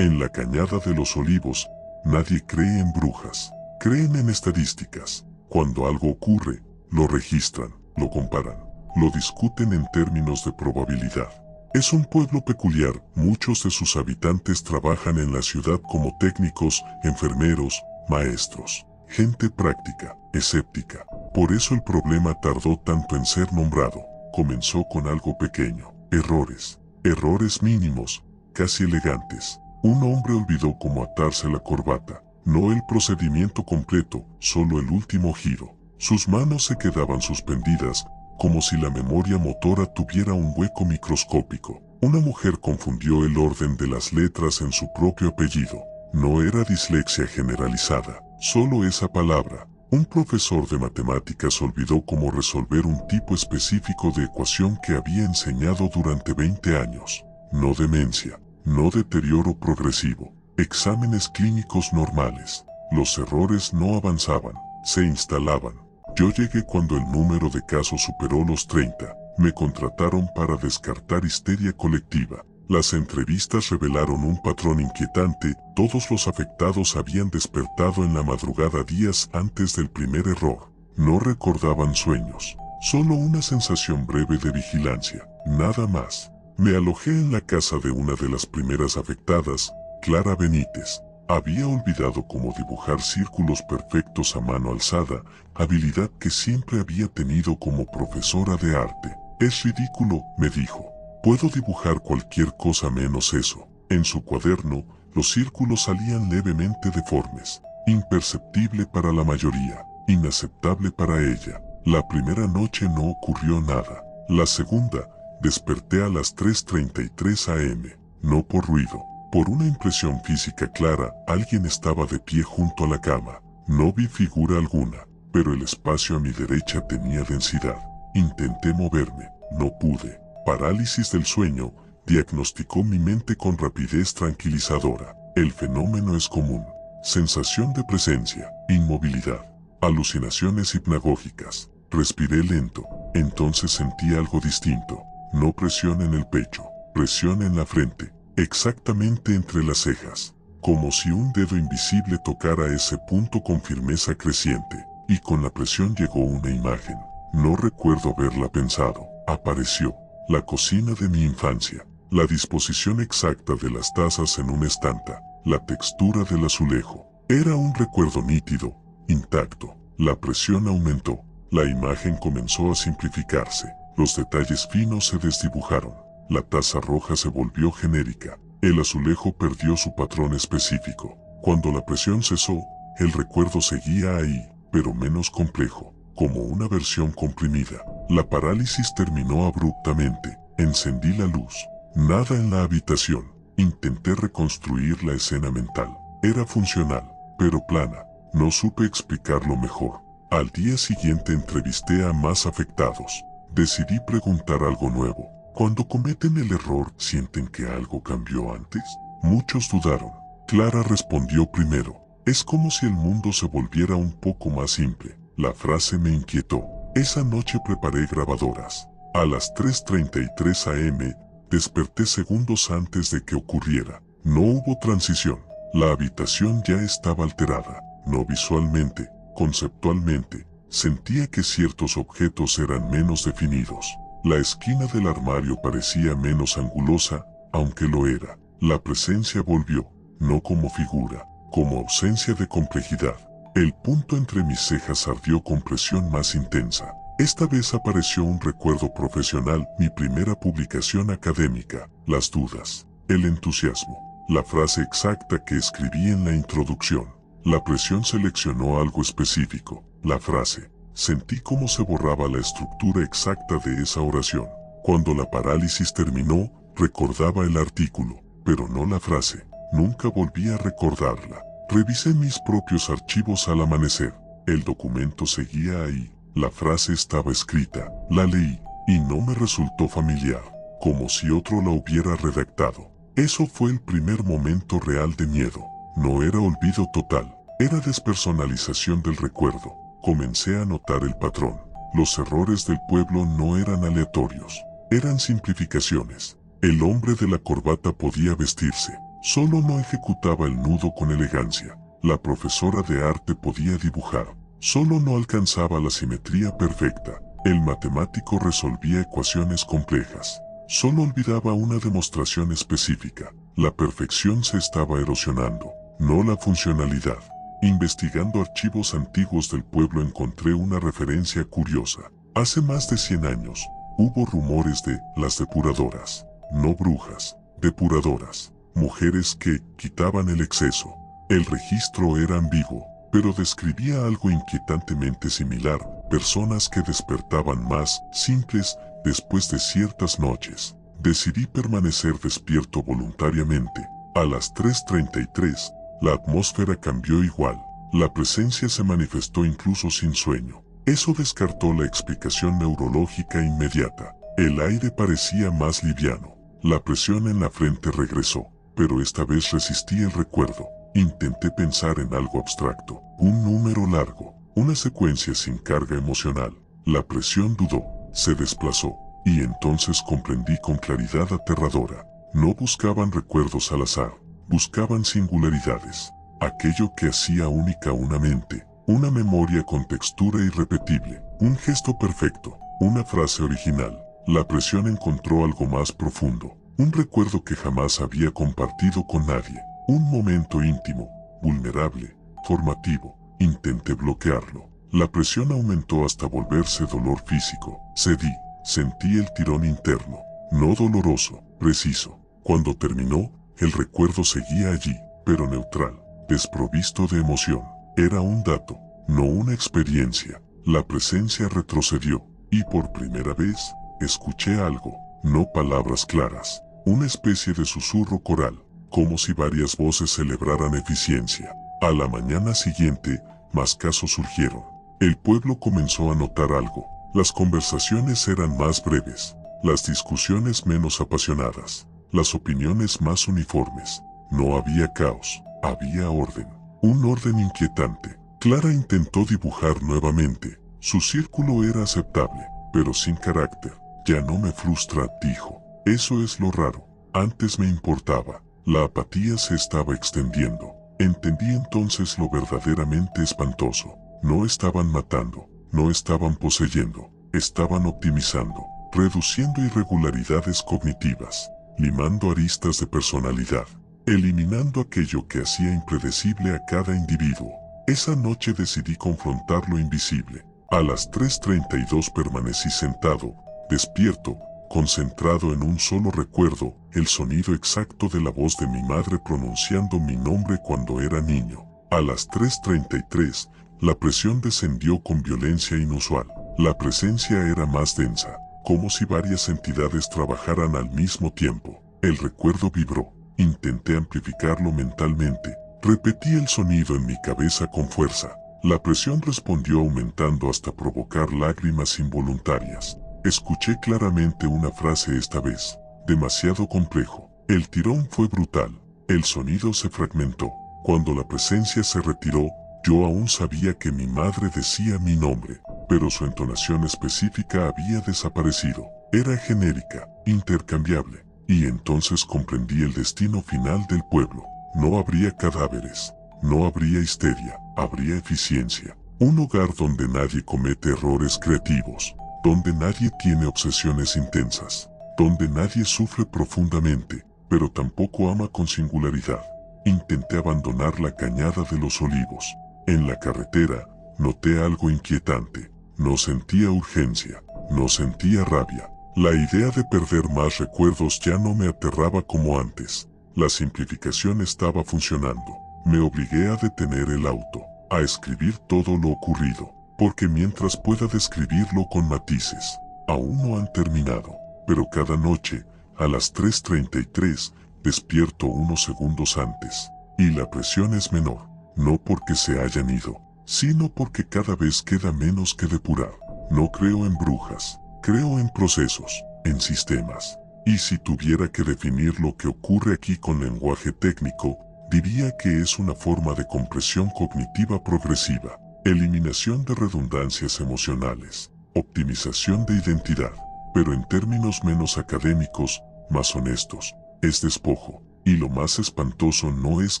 En la Cañada de los Olivos, nadie cree en brujas, creen en estadísticas. Cuando algo ocurre, lo registran, lo comparan, lo discuten en términos de probabilidad. Es un pueblo peculiar, muchos de sus habitantes trabajan en la ciudad como técnicos, enfermeros, maestros, gente práctica, escéptica. Por eso el problema tardó tanto en ser nombrado. Comenzó con algo pequeño, errores mínimos, casi elegantes. Un hombre olvidó cómo atarse la corbata, no el procedimiento completo, solo el último giro. Sus manos se quedaban suspendidas, como si la memoria motora tuviera un hueco microscópico. Una mujer confundió el orden de las letras en su propio apellido. No era dislexia generalizada, solo esa palabra. Un profesor de matemáticas olvidó cómo resolver un tipo específico de ecuación que había enseñado durante 20 años. No demencia, no deterioro progresivo, exámenes clínicos normales. Los errores no avanzaban, se instalaban. Yo llegué cuando el número de casos superó los 30. Me contrataron para descartar histeria colectiva. Las entrevistas revelaron un patrón inquietante. Todos los afectados habían despertado en la madrugada días antes del primer error. No recordaban sueños, solo una sensación breve de vigilancia, nada más. Me alojé en la casa de una de las primeras afectadas, Clara Benítez. Había olvidado cómo dibujar círculos perfectos a mano alzada, habilidad que siempre había tenido como profesora de arte. Es ridículo, me dijo. Puedo dibujar cualquier cosa menos eso. En su cuaderno, los círculos salían levemente deformes. Imperceptible para la mayoría, inaceptable para ella. La primera noche no ocurrió nada. La segunda, desperté a las 3:33 am. No por ruido. Por una impresión física clara, alguien estaba de pie junto a la cama. No vi figura alguna, pero el espacio a mi derecha tenía densidad. Intenté moverme, no pude. Parálisis del sueño, diagnosticó mi mente con rapidez tranquilizadora. El fenómeno es común. Sensación de presencia, inmovilidad, alucinaciones hipnagógicas. Respiré lento, entonces sentí algo distinto. No presión en el pecho, presión en la frente. Exactamente entre las cejas, como si un dedo invisible tocara ese punto con firmeza creciente, y con la presión llegó una imagen. No recuerdo haberla pensado. Apareció la cocina de mi infancia, la disposición exacta de las tazas en un estante, la textura del azulejo. Era un recuerdo nítido, intacto. La presión aumentó. La imagen comenzó a simplificarse. Los detalles finos se desdibujaron. La taza roja se volvió genérica. El azulejo perdió su patrón específico. Cuando la presión cesó, el recuerdo seguía ahí, pero menos complejo, como una versión comprimida. La parálisis terminó abruptamente. Encendí la luz. Nada en la habitación. Intenté reconstruir la escena mental. Era funcional, pero plana. No supe explicarlo mejor. Al día siguiente entrevisté a más afectados. Decidí preguntar algo nuevo. Cuando cometen el error, ¿sienten que algo cambió antes? Muchos dudaron. Clara respondió primero. Es como si el mundo se volviera un poco más simple. La frase me inquietó. Esa noche preparé grabadoras. A las 3:33 am, desperté segundos antes de que ocurriera. No hubo transición. La habitación ya estaba alterada. No visualmente, conceptualmente. Sentía que ciertos objetos eran menos definidos. La esquina del armario parecía menos angulosa, aunque lo era. La presencia volvió, no como figura, como ausencia de complejidad. El punto entre mis cejas ardió con presión más intensa. Esta vez apareció un recuerdo profesional, mi primera publicación académica, las dudas, el entusiasmo, la frase exacta que escribí en la introducción. La presión seleccionó algo específico, la frase. Sentí cómo se borraba la estructura exacta de esa oración. Cuando la parálisis terminó, recordaba el artículo, pero no la frase. Nunca volví a recordarla. Revisé mis propios archivos al amanecer. El documento seguía ahí. La frase estaba escrita. La leí, y no me resultó familiar, como si otro la hubiera redactado. Eso fue el primer momento real de miedo. No era olvido total, era despersonalización del recuerdo. Comencé a notar el patrón. Los errores del pueblo no eran aleatorios, eran simplificaciones. El hombre de la corbata podía vestirse, solo no ejecutaba el nudo con elegancia. La profesora de arte podía dibujar, solo no alcanzaba la simetría perfecta. El matemático resolvía ecuaciones complejas, solo olvidaba una demostración específica. La perfección se estaba erosionando, no la funcionalidad. Investigando archivos antiguos del pueblo encontré una referencia curiosa. Hace más de 100 años, hubo rumores de las depuradoras, no brujas, depuradoras, mujeres que quitaban el exceso. El registro era ambiguo, pero describía algo inquietantemente similar, personas que despertaban más simples después de ciertas noches. Decidí permanecer despierto voluntariamente. A las 3:33, la atmósfera cambió igual. La presencia se manifestó incluso sin sueño. Eso descartó la explicación neurológica inmediata. El aire parecía más liviano. La presión en la frente regresó, pero esta vez resistí el recuerdo. Intenté pensar en algo abstracto, un número largo, una secuencia sin carga emocional. La presión dudó, se desplazó, y entonces comprendí con claridad aterradora. No buscaban recuerdos al azar. Buscaban singularidades, aquello que hacía única una mente, una memoria con textura irrepetible, un gesto perfecto, una frase original. La presión encontró algo más profundo, un recuerdo que jamás había compartido con nadie, un momento íntimo, vulnerable, formativo. Intenté bloquearlo. La presión aumentó hasta volverse dolor físico. Cedí, sentí el tirón interno, no doloroso, preciso. Cuando terminó, el recuerdo seguía allí, pero neutral, desprovisto de emoción. Era un dato, no una experiencia. La presencia retrocedió, y por primera vez, escuché algo, no palabras claras, una especie de susurro coral, como si varias voces celebraran eficiencia. A la mañana siguiente, más casos surgieron. El pueblo comenzó a notar algo. Las conversaciones eran más breves, las discusiones menos apasionadas. Las opiniones más uniformes. No había caos, había orden. Un orden inquietante. Clara intentó dibujar nuevamente. Su círculo era aceptable, pero sin carácter. Ya no me frustra, dijo. Eso es lo raro. Antes me importaba. La apatía se estaba extendiendo. Entendí entonces lo verdaderamente espantoso. No estaban matando, no estaban poseyendo, estaban optimizando, reduciendo irregularidades cognitivas, limando aristas de personalidad, eliminando aquello que hacía impredecible a cada individuo. Esa noche decidí confrontar lo invisible. A las 3:32 permanecí sentado, despierto, concentrado en un solo recuerdo, el sonido exacto de la voz de mi madre pronunciando mi nombre cuando era niño. A las 3:33, la presión descendió con violencia inusual. La presencia era más densa, como si varias entidades trabajaran al mismo tiempo. El recuerdo vibró. Intenté amplificarlo mentalmente. Repetí el sonido en mi cabeza con fuerza. La presión respondió aumentando hasta provocar lágrimas involuntarias. Escuché claramente una frase esta vez. Demasiado complejo. El tirón fue brutal. El sonido se fragmentó. Cuando la presencia se retiró, yo aún sabía que mi madre decía mi nombre, pero su entonación específica había desaparecido. Era genérica, intercambiable. Y entonces comprendí el destino final del pueblo. No habría cadáveres. No habría histeria. Habría eficiencia. Un hogar donde nadie comete errores creativos. Donde nadie tiene obsesiones intensas. Donde nadie sufre profundamente, pero tampoco ama con singularidad. Intenté abandonar la cañada de los olivos. En la carretera, noté algo inquietante. No sentía urgencia. No sentía rabia. La idea de perder más recuerdos ya no me aterraba como antes. La simplificación estaba funcionando. Me obligué a detener el auto, a escribir todo lo ocurrido, porque mientras pueda describirlo con matices, aún no han terminado. Pero cada noche, a las 3:33, despierto unos segundos antes, y la presión es menor, no porque se hayan ido, sino porque cada vez queda menos que depurar. No creo en brujas, creo en procesos, en sistemas. Y si tuviera que definir lo que ocurre aquí con lenguaje técnico, diría que es una forma de compresión cognitiva progresiva, eliminación de redundancias emocionales, optimización de identidad, pero en términos menos académicos, más honestos, es despojo. Y lo más espantoso no es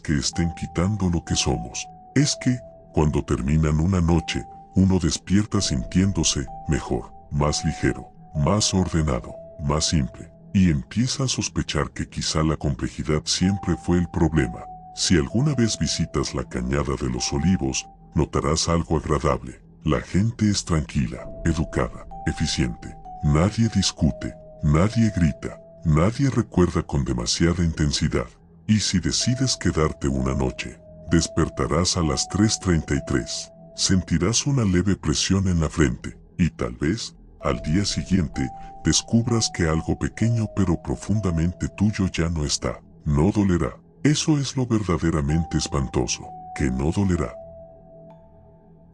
que estén quitando lo que somos, es que, cuando terminan una noche, uno despierta sintiéndose mejor, más ligero, más ordenado, más simple, y empieza a sospechar que quizá la complejidad siempre fue el problema. Si alguna vez visitas la Cañada de los Olivos, notarás algo agradable. La gente es tranquila, educada, eficiente. Nadie discute, nadie grita, nadie recuerda con demasiada intensidad. Y si decides quedarte una noche, despertarás a las 3:33. Sentirás una leve presión en la frente, y tal vez, al día siguiente, descubras que algo pequeño pero profundamente tuyo ya no está. No dolerá. Eso es lo verdaderamente espantoso, que no dolerá.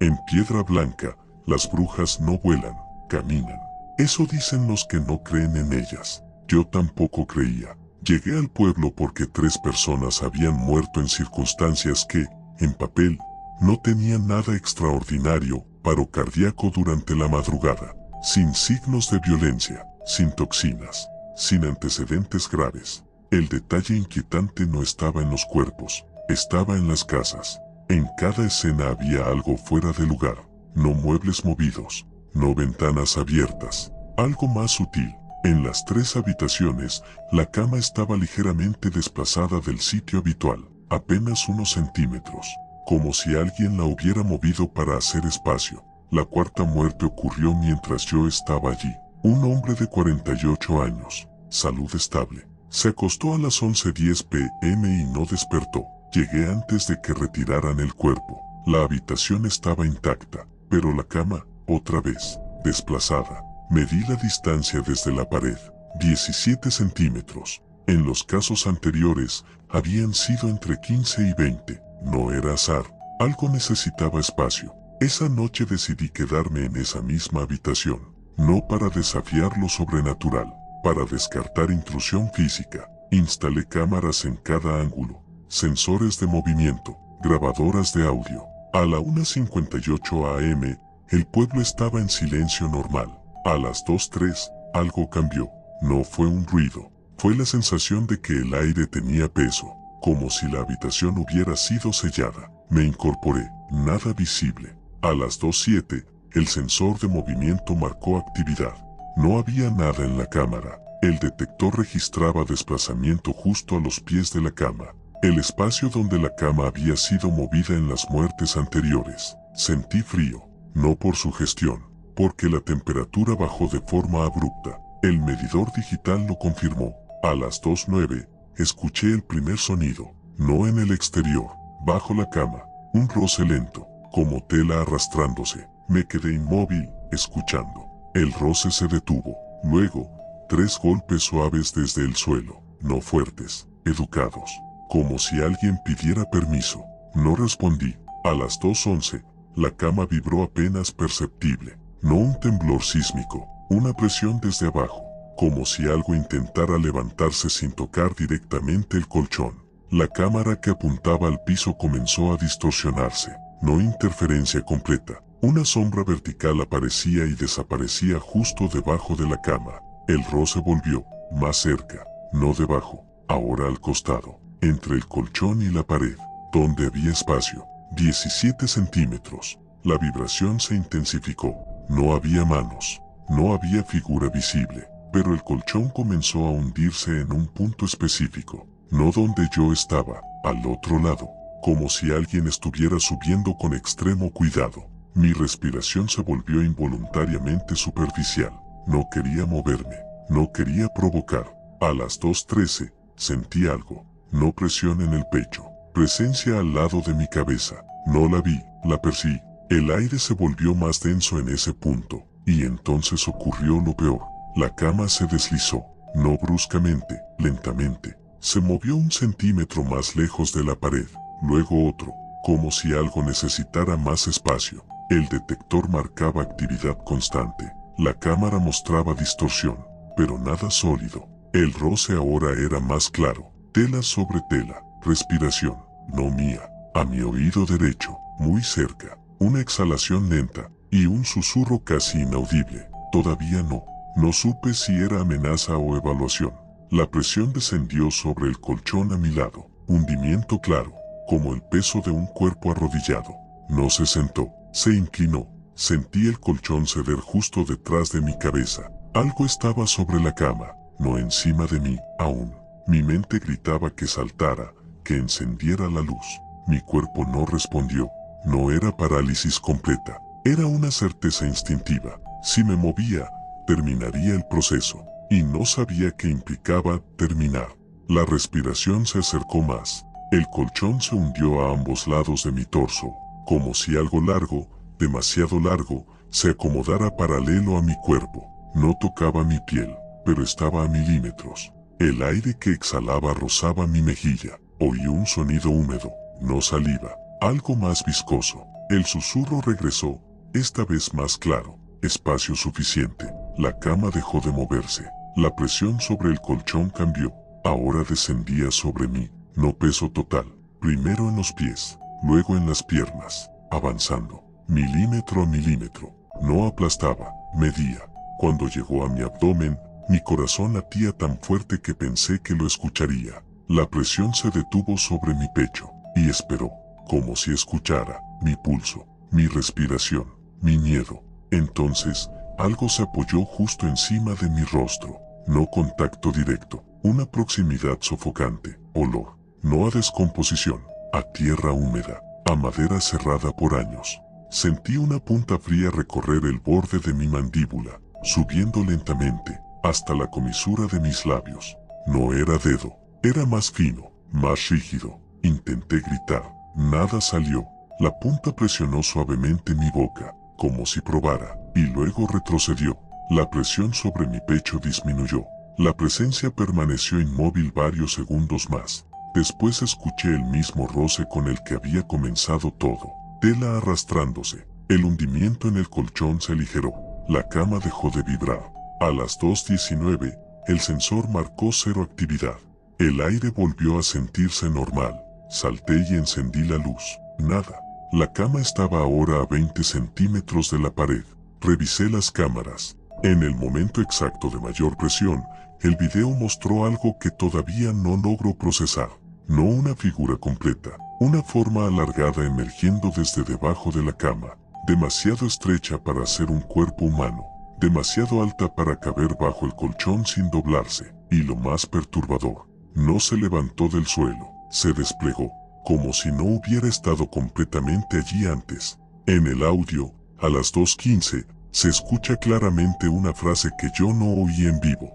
En Piedra Blanca, las brujas no vuelan, caminan. Eso dicen los que no creen en ellas. Yo tampoco creía. Llegué al pueblo porque 3 personas habían muerto en circunstancias que, en papel, no tenían nada extraordinario, paro cardíaco durante la madrugada, sin signos de violencia, sin toxinas, sin antecedentes graves. El detalle inquietante no estaba en los cuerpos, estaba en las casas. En cada escena había algo fuera de lugar, no muebles movidos, no ventanas abiertas, algo más sutil. En las 3 habitaciones, la cama estaba ligeramente desplazada del sitio habitual, apenas unos centímetros, como si alguien la hubiera movido para hacer espacio. La 4ª muerte ocurrió mientras yo estaba allí. Un hombre de 48 años, salud estable. Se acostó a las 11:10 p.m. y no despertó. Llegué antes de que retiraran el cuerpo. La habitación estaba intacta, pero la cama, otra vez, desplazada. Medí la distancia desde la pared, 17 centímetros. En los casos anteriores, habían sido entre 15 y 20. No era azar. Algo necesitaba espacio. Esa noche decidí quedarme en esa misma habitación, no para desafiar lo sobrenatural, para descartar intrusión física. Instalé cámaras en cada ángulo, sensores de movimiento, grabadoras de audio. A la 1:58 a.m., el pueblo estaba en silencio normal. A las 2:03, algo cambió. No fue un ruido, Fue la sensación de que el aire tenía peso, como si la habitación hubiera sido sellada. Me incorporé, nada visible. A las 2:07, el sensor de movimiento marcó actividad. No había nada en la cámara. El detector registraba desplazamiento justo a los pies de la cama, el espacio donde la cama había sido movida en las muertes anteriores. Sentí frío, no por sugestión, porque la temperatura bajó de forma abrupta. El medidor digital lo confirmó. A las 2:09, escuché el primer sonido, no en el exterior, bajo la cama, un roce lento, como tela arrastrándose. Me quedé inmóvil, escuchando. El roce se detuvo. Luego, 3 golpes suaves desde el suelo, no fuertes, educados, como si alguien pidiera permiso. No respondí. A las 2:11, la cama vibró apenas perceptible. No un temblor sísmico, una presión desde abajo, como si algo intentara levantarse sin tocar directamente el colchón. La cámara que apuntaba al piso comenzó a distorsionarse. No interferencia completa. Una sombra vertical aparecía y desaparecía justo debajo de la cama. El roce volvió, más cerca, no debajo, ahora al costado, entre el colchón y la pared, donde había espacio, 17 centímetros. La vibración se intensificó. No había manos, no había figura visible, pero el colchón comenzó a hundirse en un punto específico, no donde yo estaba, al otro lado, como si alguien estuviera subiendo con extremo cuidado. Mi respiración se volvió involuntariamente superficial. No quería moverme, no quería provocar. A las 2:13, sentí algo, no presión en el pecho, presencia al lado de mi cabeza. No la vi, la percibí. El aire se volvió más denso en ese punto, y entonces ocurrió lo peor. La cama se deslizó, no bruscamente, lentamente. Se movió 1 centímetro más lejos de la pared, luego otro, como si algo necesitara más espacio. El detector marcaba actividad constante. La cámara mostraba distorsión, pero nada sólido. El roce ahora era más claro, tela sobre tela, respiración, no mía, a mi oído derecho, muy cerca, una exhalación lenta, y un susurro casi inaudible. Todavía no. No supe si era amenaza o evaluación. La presión descendió sobre el colchón a mi lado, hundimiento claro, como el peso de un cuerpo arrodillado. No se sentó, se inclinó. Sentí el colchón ceder justo detrás de mi cabeza. Algo estaba sobre la cama, no encima de mí, aún. Mi mente gritaba que saltara, que encendiera la luz. Mi cuerpo no respondió. No era parálisis completa, era una certeza instintiva. Si me movía, terminaría el proceso, y no sabía qué implicaba terminar. La respiración se acercó más. El colchón se hundió a ambos lados de mi torso, como si algo largo, demasiado largo, se acomodara paralelo a mi cuerpo. No tocaba mi piel, pero estaba a milímetros. El aire que exhalaba rozaba mi mejilla. Oí un sonido húmedo, no saliva, algo más viscoso. El susurro regresó, esta vez más claro. Espacio suficiente. La cama dejó de moverse. La presión sobre el colchón cambió. Ahora descendía sobre mí. No peso total. Primero en los pies, luego en las piernas, avanzando, milímetro a milímetro. No aplastaba, medía. Cuando llegó a mi abdomen, mi corazón latía tan fuerte que pensé que lo escucharía. La presión se detuvo sobre mi pecho, y esperó, como si escuchara, mi pulso, mi respiración, mi miedo. Entonces, algo se apoyó justo encima de mi rostro. No contacto directo, una proximidad sofocante, olor, no a descomposición, a tierra húmeda, a madera cerrada por años. Sentí una punta fría recorrer el borde de mi mandíbula, subiendo lentamente, hasta la comisura de mis labios. No era dedo, era más fino, más rígido. Intenté gritar, nada salió. La punta presionó suavemente mi boca, como si probara, y luego retrocedió. La presión sobre mi pecho disminuyó. La presencia permaneció inmóvil varios segundos más. Después escuché el mismo roce con el que había comenzado todo. Tela arrastrándose. El hundimiento en el colchón se aligeró. La cama dejó de vibrar. A las 2:19, el sensor marcó 0 actividad. El aire volvió a sentirse normal. Salté y encendí la luz. Nada. La cama estaba ahora a 20 centímetros de la pared. Revisé las cámaras. En el momento exacto de mayor presión, el video mostró algo que todavía no logro procesar. No una figura completa, una forma alargada emergiendo desde debajo de la cama, demasiado estrecha para ser un cuerpo humano, demasiado alta para caber bajo el colchón sin doblarse, y lo más perturbador, no se levantó del suelo, se desplegó, como si no hubiera estado completamente allí antes. En el audio, a las 2:15, se escucha claramente una frase que yo no oí en vivo.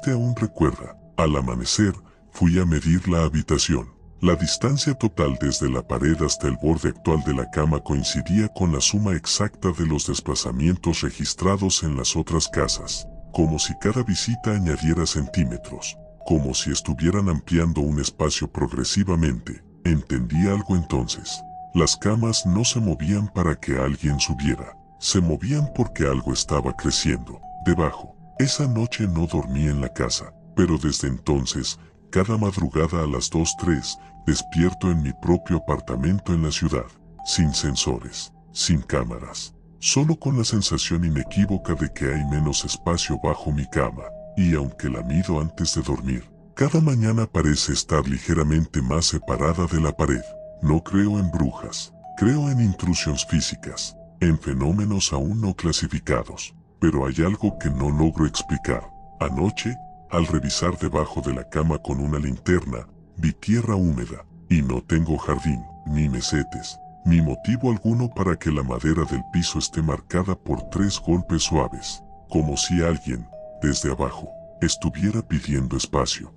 Aún recuerda, al amanecer, fui a medir la habitación. La distancia total desde la pared hasta el borde actual de la cama coincidía con la suma exacta de los desplazamientos registrados en las otras casas, como si cada visita añadiera centímetros, como si estuvieran ampliando un espacio progresivamente. Entendí algo entonces. Las camas no se movían para que alguien subiera, se movían porque algo estaba creciendo debajo. Esa noche no dormí en la casa, pero desde entonces, cada madrugada a las 2:03, despierto en mi propio apartamento en la ciudad, sin sensores, sin cámaras, solo con la sensación inequívoca de que hay menos espacio bajo mi cama, y aunque la mido antes de dormir, cada mañana parece estar ligeramente más separada de la pared. No creo en brujas, creo en intrusiones físicas, en fenómenos aún no clasificados, pero hay algo que no logro explicar. Anoche, al revisar debajo de la cama con una linterna, vi tierra húmeda, y no tengo jardín, ni mesetes, ni motivo alguno para que la madera del piso esté marcada por 3 golpes suaves, como si alguien, desde abajo, estuviera pidiendo espacio.